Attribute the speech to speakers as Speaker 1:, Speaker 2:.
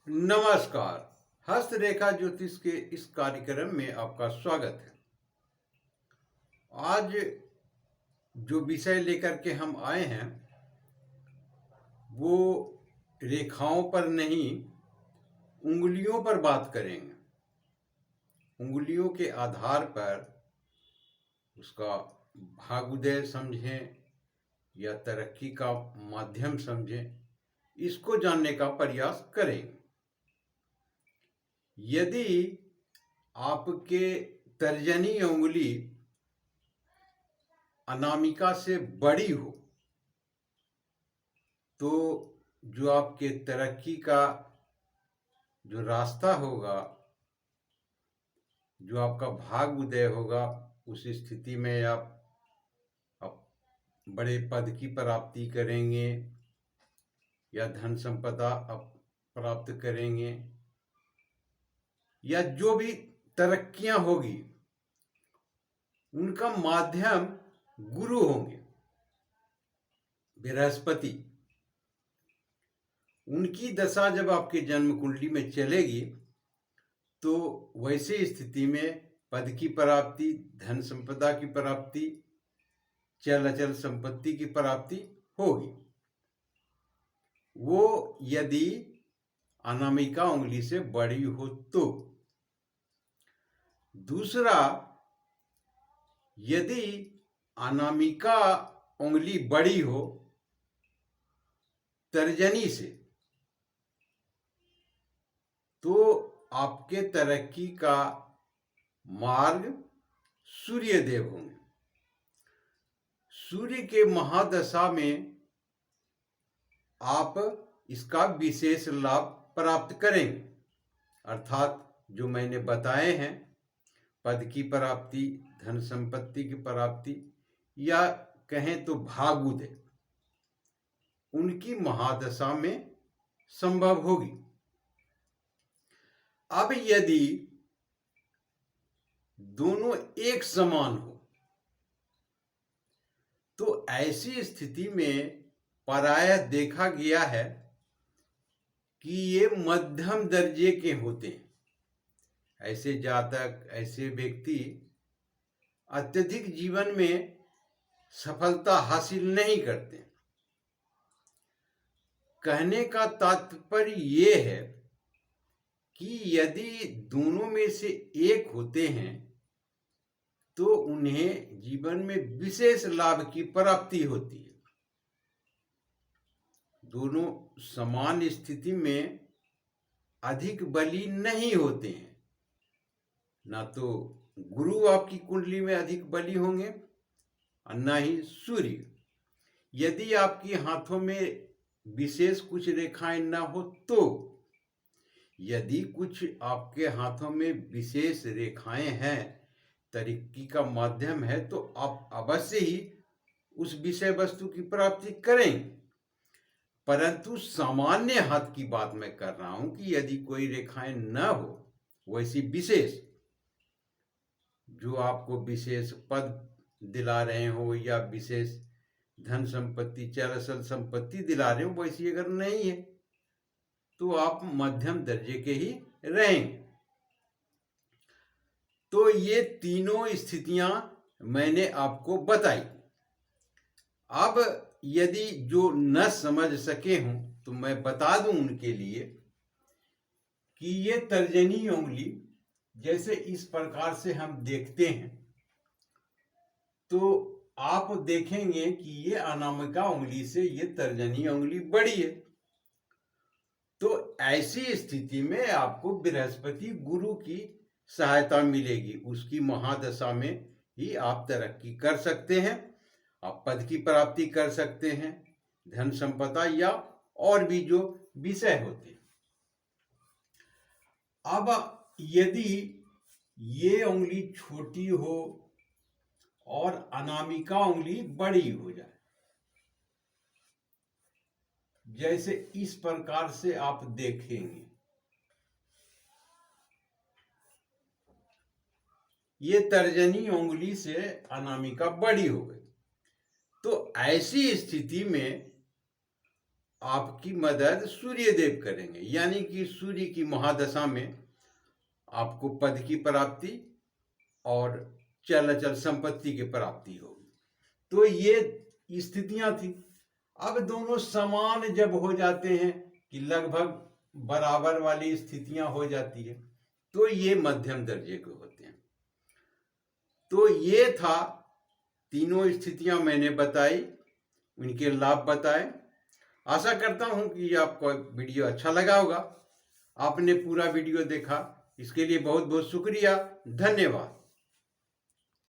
Speaker 1: नमस्कार। हस्तरेखा ज्योतिष के इस कार्यक्रम में आपका स्वागत है। आज जो विषय लेकर के हम आए हैं वो रेखाओं पर नहीं, उंगलियों पर बात करेंगे। उंगलियों के आधार पर उसका भाग्योदय समझें या तरक्की का माध्यम समझें, इसको जानने का प्रयास करेंगे। यदि आपके तर्जनी उंगली अनामिका से बड़ी हो तो जो आपके तरक्की का जो रास्ता होगा, जो आपका भाग्य उदय होगा, उस स्थिति में आप बड़े पद की प्राप्ति करेंगे या धन संपदा आप प्राप्त करेंगे या जो भी तरक्कियां होगी उनका माध्यम गुरु होंगे, बृहस्पति। उनकी दशा जब आपके जन्म कुंडली में चलेगी तो वैसे स्थिति में पद की प्राप्ति, धन संपदा की प्राप्ति, चल अचल संपत्ति की प्राप्ति होगी। वो यदि अनामिका उंगली से बड़ी हो तो। दूसरा, यदि अनामिका उंगली बड़ी हो तर्जनी से तो आपके तरक्की का मार्ग सूर्य देव होंगे। सूर्य के महादशा में आप इसका विशेष लाभ प्राप्त करेंगे, अर्थात जो मैंने बताए हैं, पद की प्राप्ति, धन संपत्ति की प्राप्ति या कहें तो भाग्योदय, उनकी महादशा में संभव होगी। अब यदि दोनों एक समान हो तो ऐसी स्थिति में प्रायः देखा गया है कि ये मध्यम दर्जे के होते हैं। ऐसे जातक, ऐसे व्यक्ति अत्यधिक जीवन में सफलता हासिल नहीं करते। कहने का तात्पर्य ये है कि यदि दोनों में से एक होते हैं तो उन्हें जीवन में विशेष लाभ की प्राप्ति होती है। दोनों समान स्थिति में अधिक बली नहीं होते हैं, ना तो गुरु आपकी कुंडली में अधिक बली होंगे और ना ही सूर्य। यदि आपके हाथों में विशेष कुछ रेखाएं ना हो तो, यदि कुछ आपके हाथों में विशेष रेखाएं हैं, तरक्की का माध्यम है, तो आप अवश्य ही उस विषय वस्तु की प्राप्ति करेंगे। परंतु सामान्य हाथ की बात मैं कर रहा हूं कि यदि कोई रेखाएं न हो वैसी विशेष, जो आपको विशेष पद दिला रहे हो या विशेष धन संपत्ति, चल अचल संपत्ति दिला रहे हो, वैसी अगर नहीं है तो आप मध्यम दर्जे के ही रहेंगे। तो ये तीनों स्थितियां मैंने आपको बताई। अब यदि जो न समझ सके हों तो मैं बता दूं उनके लिए कि ये तर्जनी उंगली जैसे इस प्रकार से हम देखते हैं तो आप देखेंगे कि ये अनामिका उंगली से ये तर्जनी उंगली बड़ी है। तो ऐसी स्थिति में आपको बृहस्पति गुरु की सहायता मिलेगी। उसकी महादशा में ही आप तरक्की कर सकते हैं, आप पद की प्राप्ति कर सकते हैं, धन संपदा या और भी जो विषय होते हैं। अब यदि ये उंगली छोटी हो और अनामिका उंगली बड़ी हो जाए, जैसे इस प्रकार से आप देखेंगे, ये तर्जनी उंगली से अनामिका बड़ी हो गई, तो ऐसी स्थिति में आपकी मदद सूर्य देव करेंगे, यानी कि सूर्य की महादशा में आपको पद की प्राप्ति और चल अचल संपत्ति की प्राप्ति होगी। तो ये स्थितियां थी। अब दोनों समान जब हो जाते हैं कि लगभग बराबर वाली स्थितियां हो जाती है, तो ये मध्यम दर्जे के होते हैं। तो ये था, तीनों स्थितियां मैंने बताई, उनके लाभ बताए। आशा करता हूं कि आपको वीडियो अच्छा लगा होगा। आपने पूरा वीडियो देखा, इसके लिए बहुत बहुत शुक्रिया, धन्यवाद।